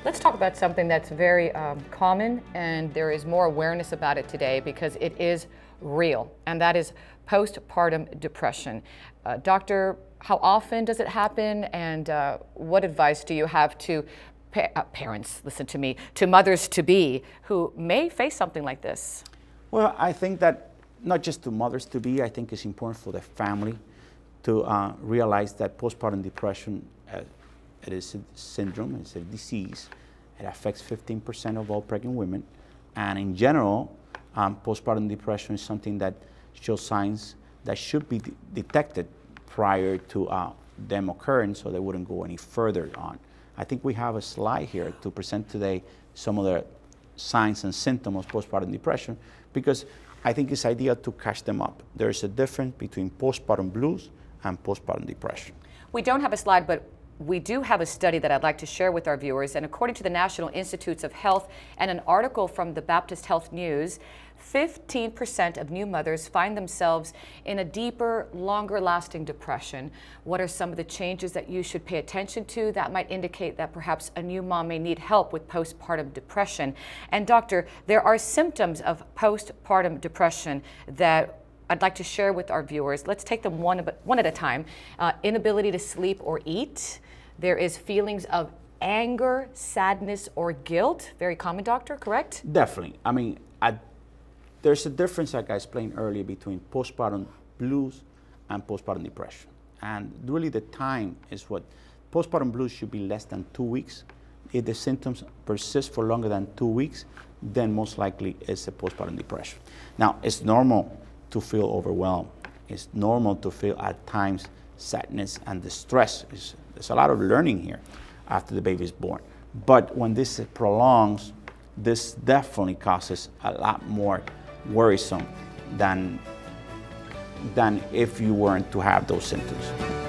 Let's talk about something that's very common, and there is more awareness about it today because it is real, and that is postpartum depression. Doctor, how often does it happen, and what advice do you have to parents, listen to me, to mothers-to-be who may face something like this? Well, I think that not just to mothers-to-be, I think it's important for the family to realize that postpartum depression it is a syndrome, it's a disease. It affects 15% of all pregnant women. And in general, postpartum depression is something that shows signs that should be detected prior to them occurring so they wouldn't go any further on. I think we have a slide here to present today some of the signs and symptoms of postpartum depression because I think it's ideal to catch them up. There's a difference between postpartum blues and postpartum depression. We don't have a slide, but we do have a study that I'd like to share with our viewers, and according to the National Institutes of Health and an article from the Baptist Health News, 15% of new mothers find themselves in a deeper, longer-lasting depression. What are some of the changes that you should pay attention to that might indicate that perhaps a new mom may need help with postpartum depression? And doctor, there are symptoms of postpartum depression that I'd like to share with our viewers. Let's take them one at a time. Inability to sleep or eat. There is feelings of anger, sadness, or guilt. Very common, doctor, correct? Definitely. I mean, there's a difference, like I explained earlier, between postpartum blues and postpartum depression. And really the time is what postpartum blues should be less than 2 weeks. If the symptoms persist for longer than 2 weeks, then most likely it's a postpartum depression. Now, it's normal to feel overwhelmed. It's normal to feel at times sadness and distress. There's a lot of learning here after the baby is born. But when this prolongs, this definitely causes a lot more worrisome than if you weren't to have those symptoms.